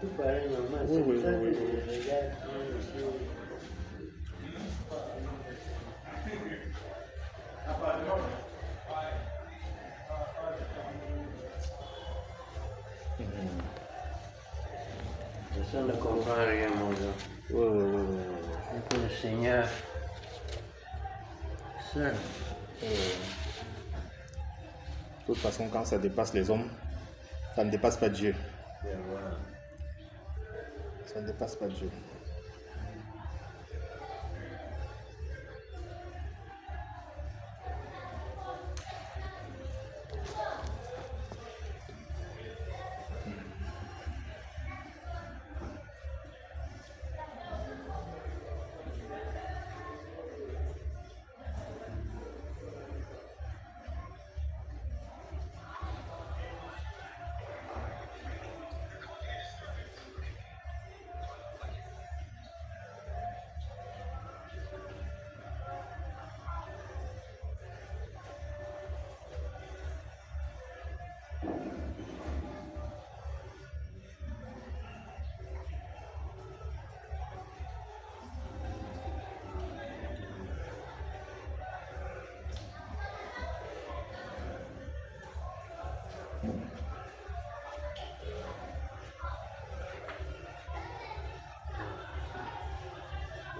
Tout pareil, normal. Oui, oui, Ça, oui, que oui. je regarde aussi. Ça ne comprend rien, mon gars. Oui, oui, oui, oui. C'est que le Seigneur seul. De toute façon, quand ça dépasse les hommes, ça ne dépasse pas Dieu. Et voilà. Ça ne dépasse pas Dieu.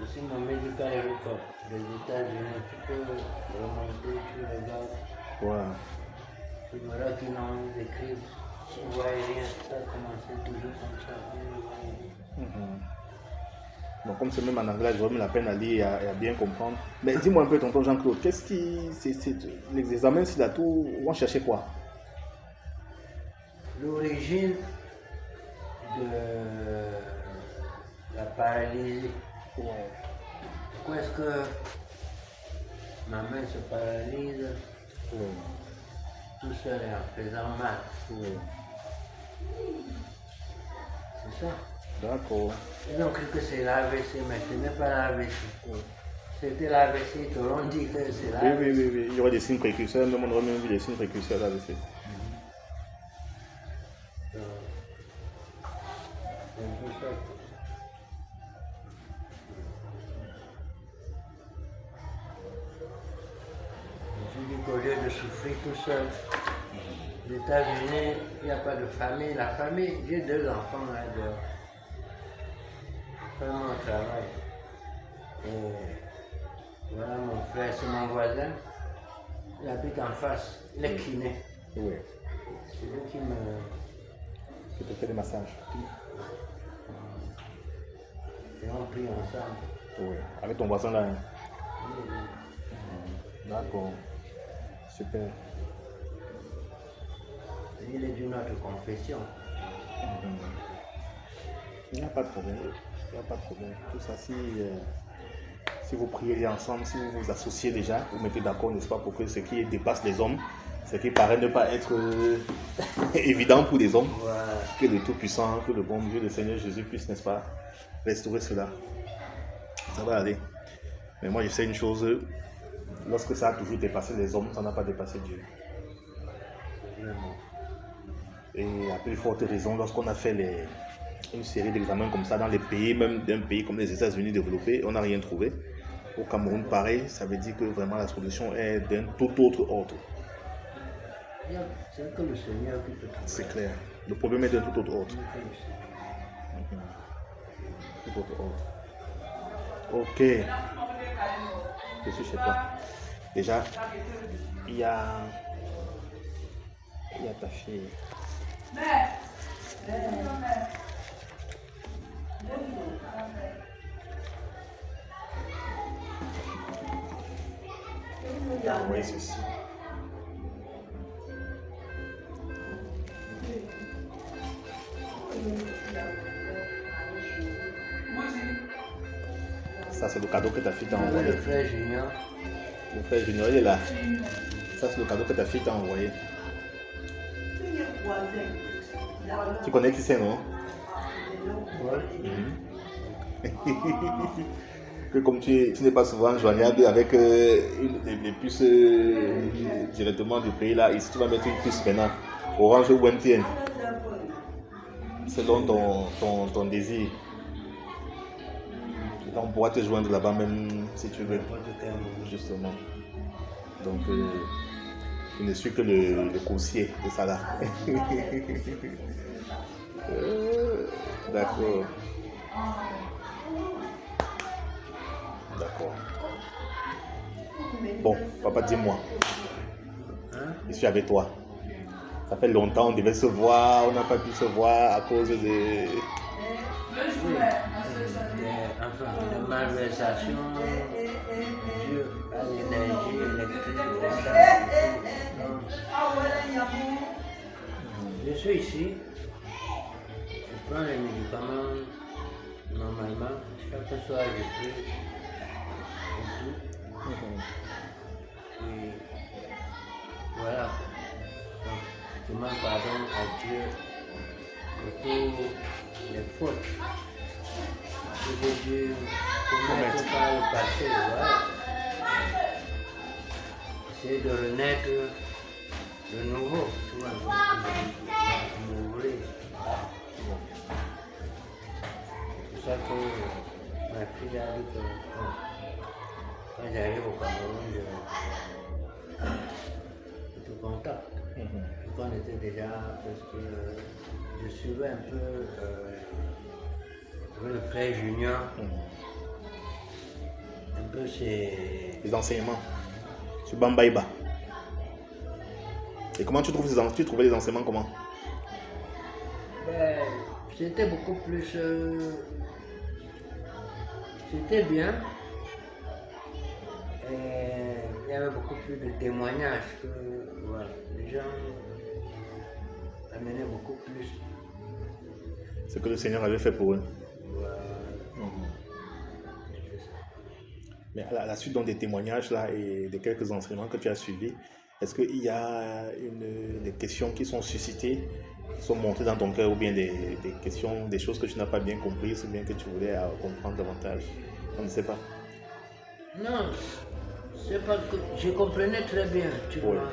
Aussi, mon médical record des États-Unis, tu peux remonter, tu regardes. Ouais. Tu verras qu'ils n'ont écrit. Tu ne vois rien, ça a commencé toujours comme ça. Donc, comme c'est même en anglais, j'aurais mis la peine à lire et à bien comprendre. Mais dis-moi un peu, tonton Jean-Claude, qu'est-ce qui. Les examens, s'il a tout, on cherchait quoi? L'origine de la paralysie. Ouais. Pourquoi est-ce que ma main se paralyse tout seul et en faisant mal? C'est ça. D'accord. Ils ont cru que c'est l'AVC, mais ce n'est pas l'AVC. C'était l'AVC, ils t'auront dit que c'est l'AVC. Oui. Il y aurait des signes précurseurs, même on aurait même vu des signes précurseurs là-dessus. C'est un peu ça. Je dis qu'au lieu de souffrir tout seul, aux États-Unis, il n'y a pas de famille. La famille, j'ai 2 enfants là dehors. Vraiment au travail. Et voilà mon frère, c'est mon voisin. Il habite en face, il est kiné. Oui. C'est lui qui me. Qui te fait des massages. Et on prie ensemble. Oui. Avec ton voisin là. Hein? Oui. D'accord. Super. Il est d'une autre confession. Il n'y a pas de problème. Il n'y a pas de problème. Tout ça, si vous priez ensemble, si vous vous associez déjà, vous mettez d'accord, n'est-ce pas, pour que ce qui dépasse les hommes, ce qui paraît ne pas être évident pour les hommes, Voilà. que le Tout-Puissant, que le bon Dieu, le Seigneur Jésus puisse, n'est-ce pas, restaurer cela. Ça va aller. Mais moi, je sais une chose, lorsque ça a toujours dépassé les hommes, ça n'a pas dépassé Dieu. Vraiment. Et à plus forte raison, lorsqu'on a fait une série d'examens comme ça dans les pays, même d'un pays comme les États-Unis développés, on n'a rien trouvé. Au Cameroun, pareil, ça veut dire que vraiment la solution est d'un tout autre ordre. C'est que le Seigneur qui peut trouver. C'est clair. Le problème est d'un tout autre ordre. C'est que le Seigneur. Tout autre ordre. Ok. Je suis chez toi. Déjà, il y a ta fille. Oui, ceci. Ça, c'est le cadeau que ta fille t'a envoyé. Le frère Junior. Le frère Junior, il est là. Ça, c'est le cadeau que ta fille t'a envoyé. Tu connais qui c'est, non? Ouais. que comme tu n'es pas souvent joignable avec les puces directement du pays là, ici tu vas mettre une puce maintenant, Orange ou MTN, selon ton désir. Donc, on pourra te joindre là-bas même si tu veux, justement. Donc, je ne suis que le coursier de ça là. D'accord. D'accord. Bon, papa, dis-moi. Je suis avec toi. Ça fait longtemps, on devait se voir, on n'a pas pu se voir à cause de... Enfin, de malversation due à l'énergie électrique. Je suis ici, je prends les médicaments normalement, chaque soir je prie et tout. Et voilà. Donc, je demande pardon à Dieu pour toutes les fautes que j'ai dû commettre par le passé. Voilà. Essayer de renaître de nouveau, tu vois, m'ouvrir. C'est pour ça que ma fille a dit que quand j'arrive au Cameroun, je te contacte. On était déjà, parce que je suivais un peu le frère Junior, un peu ses... Les enseignements sur Bambaïba. Et comment tu trouvais les enseignements comment? Ben, c'était beaucoup plus... c'était bien. Et il y avait beaucoup plus de témoignages que voilà, les gens amenaient beaucoup plus. Ce que le Seigneur avait fait pour eux. Voilà. Mais à la suite donc, des témoignages là et des quelques enseignements que tu as suivis, est-ce qu'il y a des questions qui sont suscitées, qui sont montées dans ton cœur, ou bien des questions, des choses que tu n'as pas bien comprises, ou bien que tu voulais comprendre davantage? On ne sait pas. Non, c'est pas que je comprenais très bien, tu Oui. vois.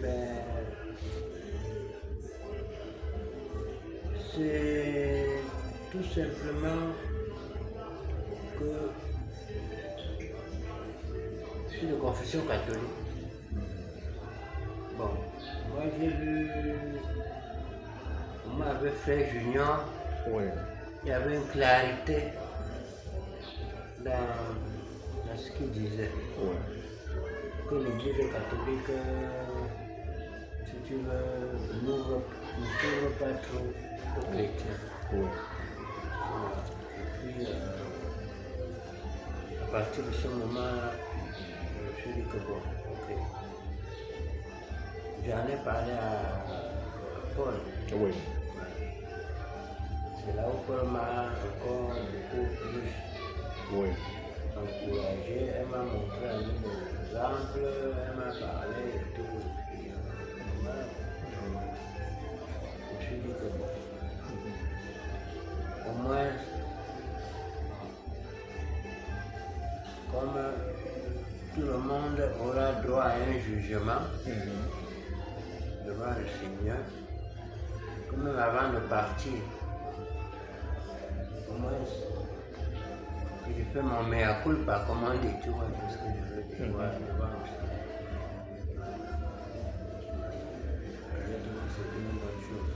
Ben, c'est tout simplement que je suis de confession catholique. Bon, moi j'ai vu, moi avec frère Junior, Oui. il y avait une clarité dans ce qu'il disait. Oui. Que l'Église catholique, si tu veux, ne s'ouvre pas trop aux chrétiens. Oui. Et puis, à partir de ce moment, je me suis dit que bon, ok. J'en ai parlé à Paul. Oui. C'est là où Paul m'a encore beaucoup plus Oui. encouragé. Elle m'a montré un exemple, elle m'a parlé et tout. Et, voilà. Je me suis dit que bon, au moins, comme tout le monde aura droit à un jugement devant le Seigneur, que même avant de partir, au moins que je fais mon mea culpa, comme on dit, tu vois, c'est ce que je veux dire, voilà, devant le Seigneur. Je trouve que c'est une bonne chose.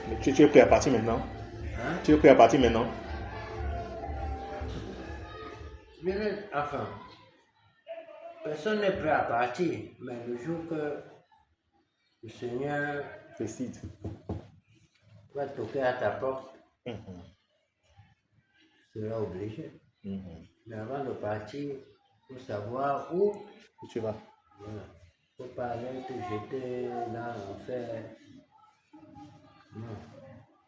Mais tu es prêt à partir maintenant? Hein? Tu es prêt à partir maintenant? Enfin, personne n'est prêt à partir, mais le jour que le Seigneur Décide. va toquer à ta porte, tu seras obligé. Mais avant de partir, il faut savoir où tu vas. Voilà. Il ne faut pas aller te jeter dans l'enfer. Non.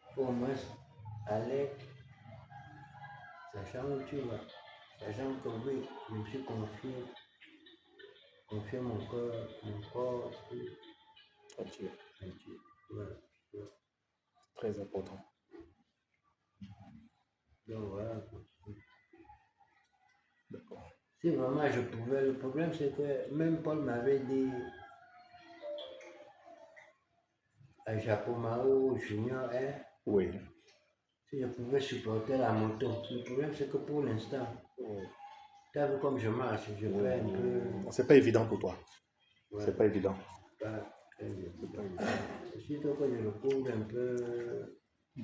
Il faut au moins aller sachant où tu vas. Sachant que oui, je me suis confié mon corps à Dieu. Voilà. Très important. Donc voilà. Si vraiment je pouvais, le problème c'est que même Paul m'avait dit à Japomao Junior, hein, Oui. si je pouvais supporter la moto. Le problème c'est que pour l'instant, tu as vu comme je marche, je peux un peu. C'est pas évident pour toi. Ouais, C'est pas évident. pas très C'est évident. pas évident. Surtout que je le couvre un peu, je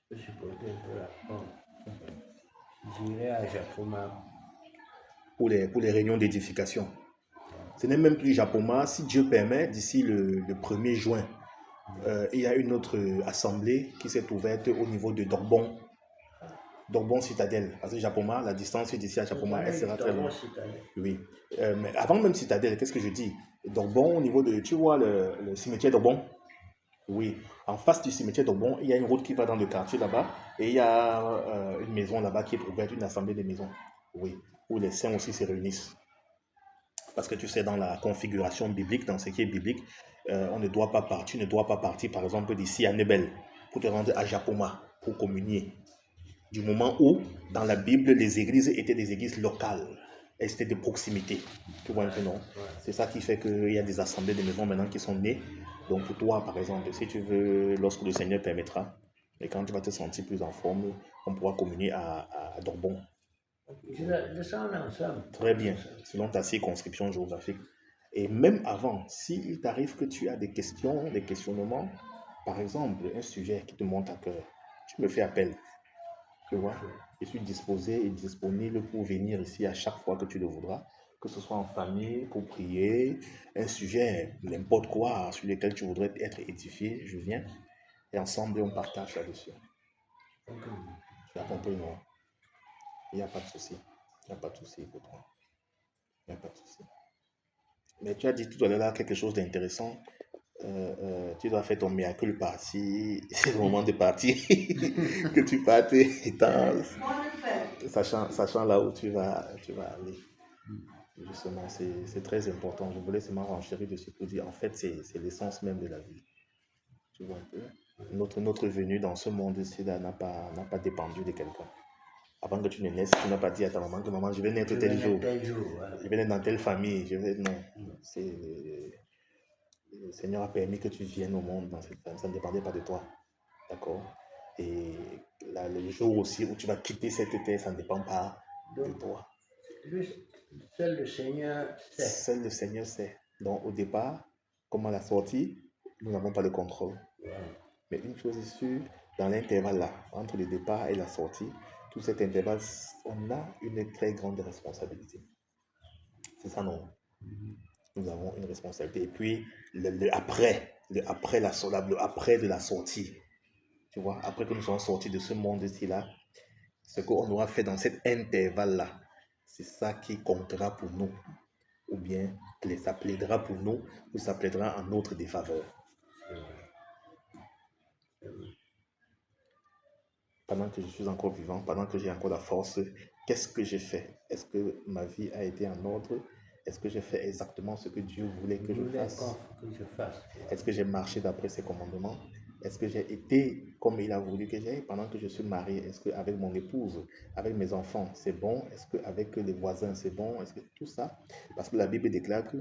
peux supporter un peu la forme. J'irai à Japoma. Pour les réunions d'édification. Ce n'est même plus Japoma. Si Dieu permet, d'ici le 1er juin, il y a une autre assemblée qui s'est ouverte au niveau de Dorbon. Dorbon Citadelle. Parce que Japoma, la distance d'ici à Japoma, elle sera très longue. Oui. Mais avant même Citadelle, qu'est-ce que je dis? Dorbon, au niveau de, tu vois, le cimetière Dorbon? Oui. En face du cimetière Dorbon, il y a une route qui va dans le quartier là-bas. Et il y a une maison là-bas qui est ouverte, une assemblée des maisons. Oui. Où les saints aussi se réunissent. Parce que tu sais, dans la configuration biblique, dans ce qui est biblique, on ne doit pas partir, tu ne dois pas partir, par exemple, d'ici à Nebel pour te rendre à Japoma pour communier. Du moment où, dans la Bible, les églises étaient des églises locales. Elles étaient de proximité. Tu vois un peu, non? C'est ça qui fait qu'il y a des assemblées de maisons maintenant qui sont nées. Donc pour toi, par exemple, si tu veux, lorsque le Seigneur permettra, et quand tu vas te sentir plus en forme, on pourra communier à Dorbon. Descendre ensemble. Très bien, selon ta circonscription géographique. Et même avant, s'il t'arrive que tu as des questions, des questionnements, par exemple, un sujet qui te monte à cœur, tu me fais appel. Tu vois, je suis disposé et disponible pour venir ici à chaque fois que tu le voudras, que ce soit en famille, pour prier, un sujet, n'importe quoi sur lequel tu voudrais être édifié, je viens et ensemble on partage là-dessus. Tu as compris, non? Il n'y a pas de souci. Il n'y a pas de souci pour toi. Il n'y a pas de souci. Mais tu as dit tout à l'heure quelque chose d'intéressant. Tu dois faire ton mea culpa si c'est le moment de partir, que tu partes étant, sachant là où tu vas aller. Justement, c'est très important. Je voulais seulement renchérir dessus pour dire, en fait, c'est l'essence même de la vie. Tu vois un peu? Notre venue dans ce monde-ci n'a pas dépendu de quelqu'un. Avant que tu ne naisses, tu n'as pas dit à ta maman que maman, je vais naître tel jour. Je vais naître dans telle famille. Non. Le Seigneur a permis que tu viennes au monde dans cette famille. Ça ne dépendait pas de toi. D'accord? Et là, le jour aussi où tu vas quitter cette terre, ça ne dépend pas de toi. Seul le Seigneur sait. Seul le Seigneur sait. Donc au départ, comme à la sortie, nous n'avons pas le contrôle. Mais une chose est sûre, dans l'intervalle là, entre le départ et la sortie, tout cet intervalle, on a une très grande responsabilité. C'est ça, non? Nous avons une responsabilité. Et puis, le après de la sortie, tu vois, après que nous sommes sortis de ce monde-ci là, ce qu'on aura fait dans cet intervalle là, c'est ça qui comptera pour nous. Ou bien ça plaidera pour nous, ou ça plaidera en notre défaveur. Pendant que je suis encore vivant, pendant que j'ai encore la force, qu'est-ce que j'ai fait? Est-ce que ma vie a été en ordre? Est-ce que j'ai fait exactement ce que Dieu voulait que je fasse? Est-ce que j'ai marché d'après ses commandements? Est-ce que j'ai été comme il a voulu que j'aille pendant que je suis marié? Est-ce qu'avec mon épouse, avec mes enfants, c'est bon? Est-ce qu'avec les voisins, c'est bon? Est-ce que tout ça? Parce que la Bible déclare que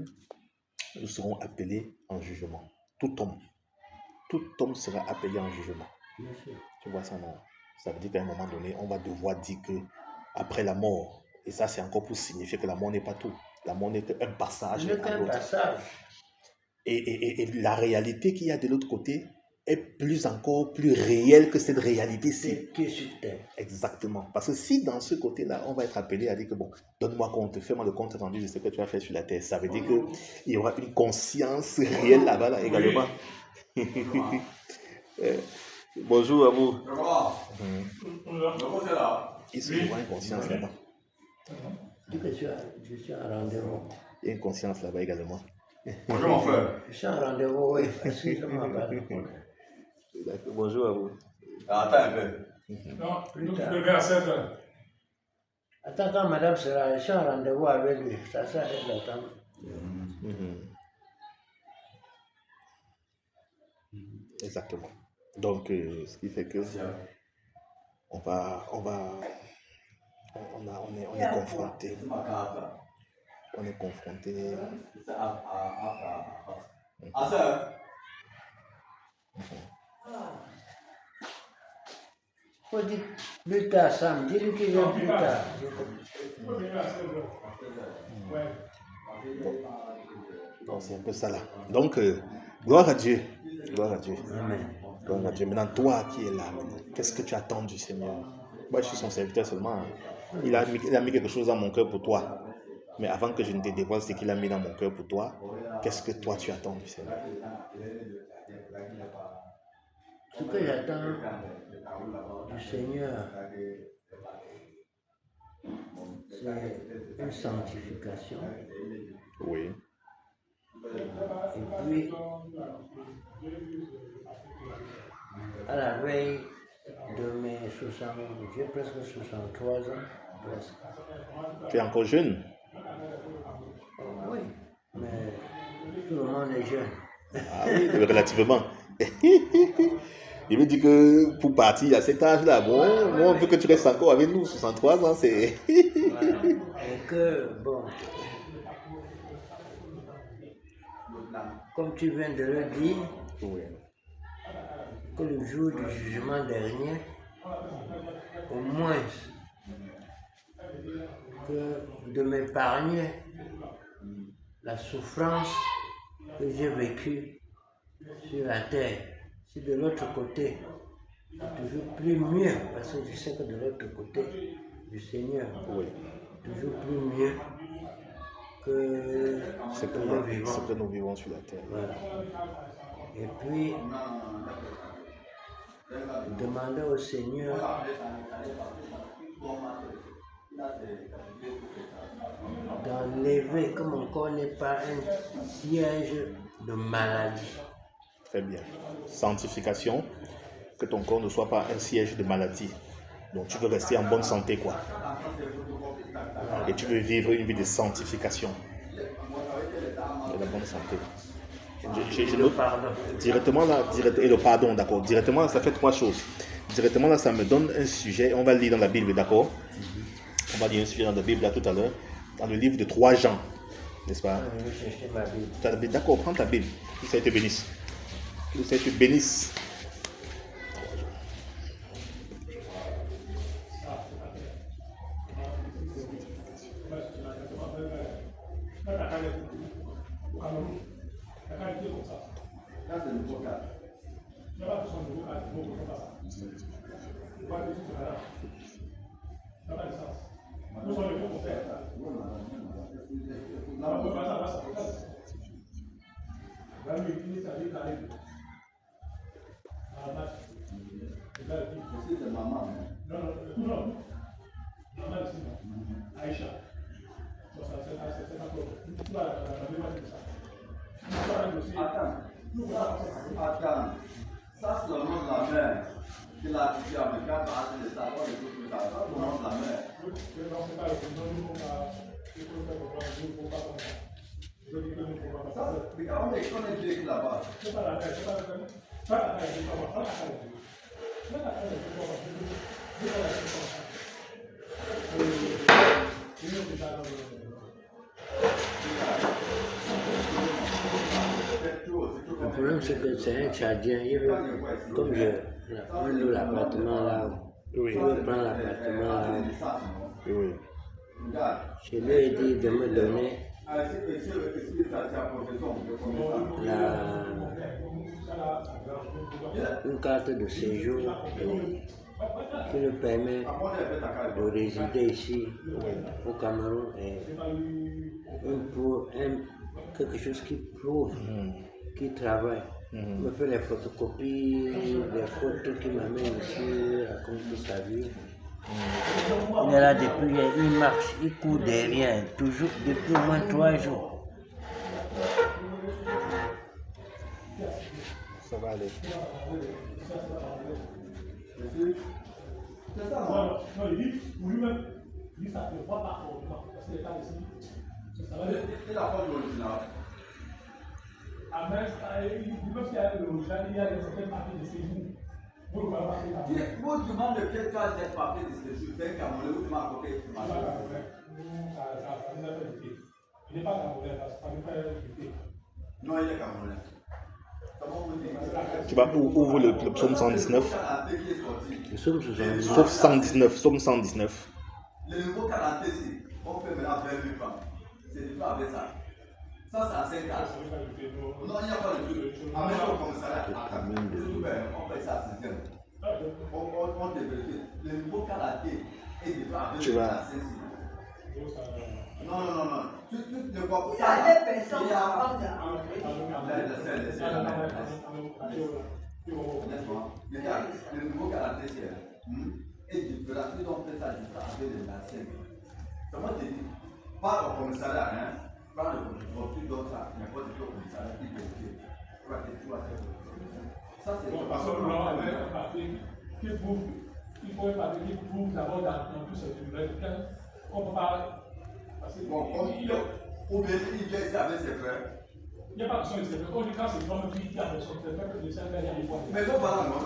nous serons appelés en jugement. Tout homme sera appelé en jugement. Tu vois ça, non? Ça veut dire qu'à un moment donné, on va devoir dire que après la mort, et ça c'est encore pour signifier que la mort n'est pas tout. La mort n'est qu'un passage à l'autre. Et la réalité qu'il y a de l'autre côté est encore plus réelle que cette réalité-ci. Exactement. Parce que si dans ce côté-là, on va être appelé à dire que bon, donne-moi compte, fais-moi le compte rendu de ce que tu as fait sur la terre, ça veut dire qu'il y aura une conscience réelle là-bas là, également. Bonjour à vous. Il se voit une conscience là-bas. Je suis en rendez-vous. Il y a une conscience là-bas également. Bonjour mon frère. Je suis en rendez-vous, oui. Excusez-moi. Bonjour à vous. Attends un peu. Non, plus tard. Attends, quand madame sera, je suis en rendez-vous avec lui. Ça sert à d'attendre. Exactement. Donc, ce qui fait que on va on est confronté. On est confronté. Faut dire plus tard, Sam. Dis-lui qu'il vient plus tard. Donc c'est un peu ça là. Donc, gloire à Dieu. Gloire à Dieu. Amen. Gloire à Dieu. Maintenant, toi qui es là, qu'est-ce que tu attends du Seigneur? Moi, je suis son serviteur seulement. Il a mis quelque chose dans mon cœur pour toi. Mais avant que je ne te dévoile ce qu'il a mis dans mon cœur pour toi, qu'est-ce que toi tu attends du Seigneur? Ce que j'attends du Seigneur, c'est une sanctification. Oui. Et puis, à la veille de mes 60, j'ai presque 63 ans, presque. Tu es encore jeune? Oui, mais tout le monde est jeune. Ah oui, relativement. Il me dit que pour partir à cet âge-là, bon, moi, on veut que tu restes encore avec nous, 63 ans, c'est... Voilà. Et que, bon, comme tu viens de le dire, Oui. que le jour du jugement dernier, au moins, que de m'épargner la souffrance que j'ai vécue sur la terre. Si de l'autre côté, c'est toujours plus mieux, parce que je sais que de l'autre côté du Seigneur, Oui. toujours plus mieux que C'est que nous vivons. ce que nous vivons sur la terre. Voilà. Et puis, demander au Seigneur d'enlever que mon corps n'est pas un siège de maladie. Très bien. Sanctification, que ton corps ne soit pas un siège de maladie. Donc tu veux rester en bonne santé, quoi. Et tu veux vivre une vie de sanctification. De la bonne santé. Je note directement là, et le pardon, d'accord. Directement là, ça fait trois choses. Directement là, ça me donne un sujet. On va le lire dans la Bible, d'accord. On va lire un sujet dans la Bible là tout à l'heure, dans le livre de 3 Jean, n'est-ce pas? Je vais chercher ma Bible. Tu as la Bible, d'accord, prends ta Bible. Que ça te bénisse. Que ça te bénisse. Attends, ça seulement la mère qui l'a dit à me faire passer de ça, ça seulement la mère. Mais quand on est Dieu là-bas. Le problème, c'est que c'est un Tchadien. Il veut, comme on loue l'appartement là, Oui. il veut prendre l'appartement là. Oui. Je lui ai dit de me donner une carte de séjour qui lui permet de résider ici au Cameroun et quelque chose qui prouve qu'il travaille. Il me fait les photocopies, les photos qu'il m'amène ici, raconte toute sa vie. Il est là depuis hier, il marche, il court derrière, toujours depuis au moins 3 jours. Ça va aller. Non, il dit, pour lui-même, il dit ça ne va pas forcément, parce qu'il est pas ici. Ça va aller. Et la forme originale. Même s'il y a l'original, il y a certaines parties de séjour. Vous ne pouvez pas faire Qui vous demande quel cas des papiers de séjour, c'est un Camerounais, vous demandez combien de papiers. ça nous a fait douter. Il n'est pas Camerounais, ça nous fait douter. Non, il est Camerounais. Tu vas ouvrir le psaume 119. Le psaume 79. Sauf 119, psaume 119. Le nouveau 40 ici, on peut maintenant faire 8 francs. C'est du tout avec ça. Ça, c'est un 5 ans. Non, il n'y a pas de truc. Avec le commissariat, on paye ça à 6 ans. On développe. Le nouveau 40 est du tout avec le 5 Non. Tu ne vois pas. Il y a des personnes qui ont Regarde, le nouveau 40 est différent. Ils ont fait ça avec les anciens. Comment te dis, pas au commissariat, pas le contrôle, tu donnes ça, n'importe quel commissariat qui te dit. Ça, c'est bon, parce que nous avons un papier qui prouve, il faut un papier qui prouve d'abord dans tout ce truc-là. On ne peut pas. Bon, ou bien il vient ici avec ses frères. Il n'y a pas besoin de ses frères. On dit quand c'est l'homme qui a besoin de ses frères, il y a des points. Mais non, voilà, non.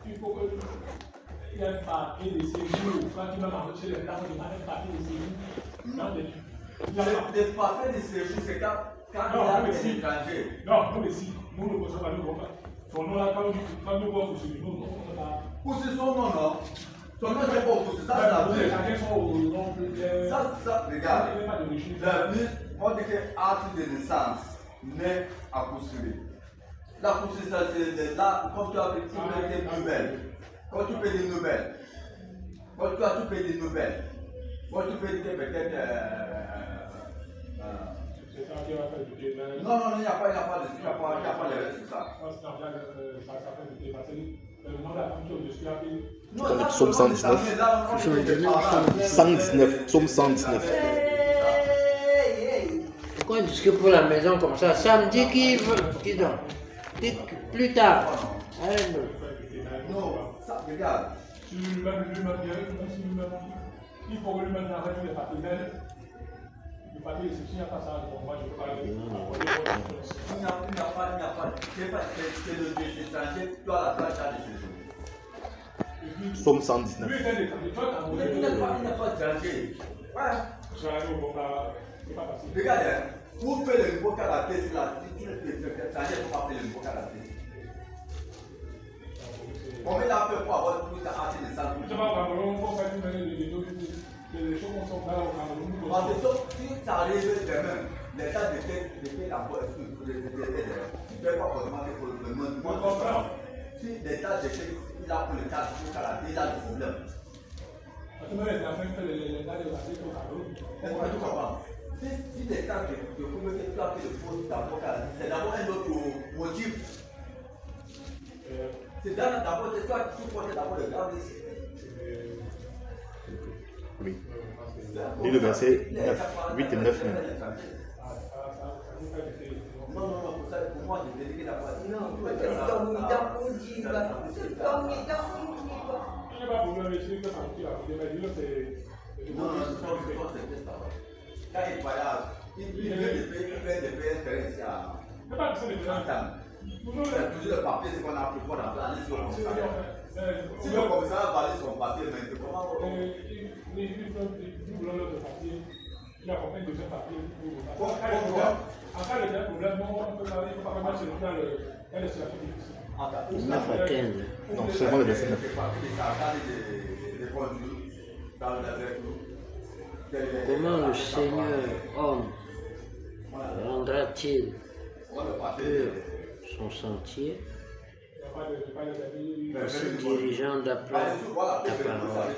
Il faut qu'il y ait un papier de séjour. Quand tu vas marcher les gens, il y a un papier de séjour. Les papiers de séjour, c'est quand il y a des étrangers. Non, nous ici, nous ne pouvons pas nous voir. Son nom là, quand nous voyons sur nous, on ne peut pas. Pousser son nom, non. Son nom, c'est pas pousser. Ça, c'est la vraie. Ça, regarde. On dit que acte de naissance naît à pousser. La pousser, ça, c'est là, quand tu as des nouvelles. Quand tu fais des nouvelles. Quand tu fais des nouvelles. Quand tu fais peut-être. Non, il n'y a pas de reste sur ça. Le psaume 119. 119, psaume 119. Pourquoi discuter pour la maison comme ça? Samedi qui donc? Plus tard. Non, ça, regarde. Il faut que lui-même arrête les papiers. Le papier, s'il n'y a pas ça, moi je parle. Il n'y a pas. C'est le étranger, tu as la place de séjour. Psaume 119. Il n'a pas d'étranger. Regarde, vous faites le nouveau caractère, c'est là. Tu ne peux pas faire le nouveau caractère. Combien il a fait pour avoir plus d'argent de ça? Parce que si ça arrive demain, l'état de fait la voie tu ne peux pas forcément que pour le monde. Si l'état de fait, il a pour le cas, il a des problèmes. Est-ce que tu comprends? Si l'état de prouver que tu as fait le faux d'abord, c'est d'abord un autre motif. C'est d'abord, c'est toi qui portes d'abord le grave ici. Oui. Et le verset 9, 8 et 9 même. Non, pour moi, je vais dire d'abord. Non, c'est ton mi-temps pour dire. C'est ton mi-temps pour dire. Il n'y a pas de problème, je que ça me tire à côté, mais dis-le, c'est. Non, quand il voyage, il vient de payer un terrain ici à. Il n'y a pas besoin de faire. C'est toujours le papier, c'est qu'on a pris pour la place sur le commissariat. Si le commissariat valide son papier, mais comment on va il accompagne de ce papier pour en cas de problème, on peut parler, il faut pas mettre sur le plan de situation difficile. 9 à 15. Non, seulement le verset 9. Comment le Seigneur homme rendra-t-il pur son sentier en se dirigeant d'après ta parole?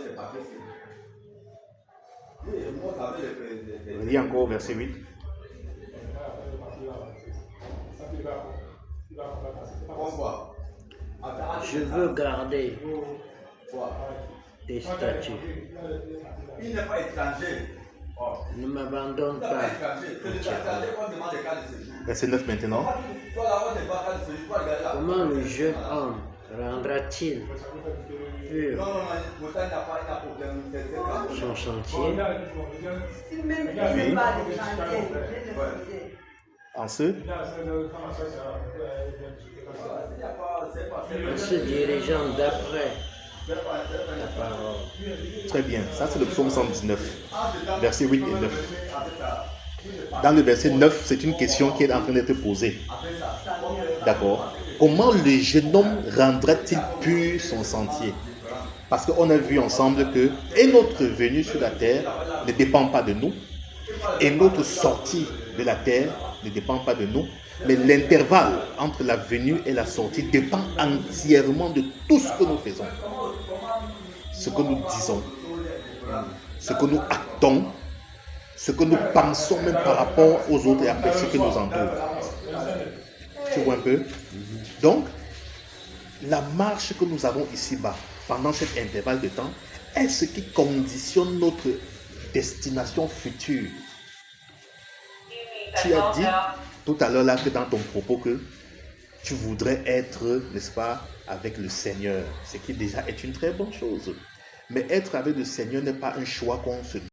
Lis encore verset 8. Je veux garder tes statuts. Il n'est pas étranger. Ne m'abandonne pas. Verset 9 maintenant. Comment le jeune homme rendra-t-il pur son sentier? Si même il ne veut pas de chanter, je vais le En ce En se dirigeant d'après la parole. Très bien, ça c'est le psaume 119, versets 8 et 9. Dans le verset 9, c'est une question qui est en train d'être posée. D'accord. Comment le jeune homme rendrait-il pur son sentier? Parce qu'on a vu ensemble que et notre venue sur la terre ne dépend pas de nous, et notre sortie de la terre ne dépend pas de nous, mais l'intervalle entre la venue et la sortie dépend entièrement de tout ce que nous faisons, ce que nous disons, ce que nous actons, ce que nous pensons même par rapport aux autres et à ceux qui nous entourent. Tu vois un peu? Donc, la marche que nous avons ici-bas, pendant cet intervalle de temps, est ce qui conditionne notre destination future. Tu as dit tout à l'heure là que dans ton propos que tu voudrais être, n'est-ce pas, avec le Seigneur, ce qui déjà est une très bonne chose. Mais être avec le Seigneur n'est pas un choix qu'on se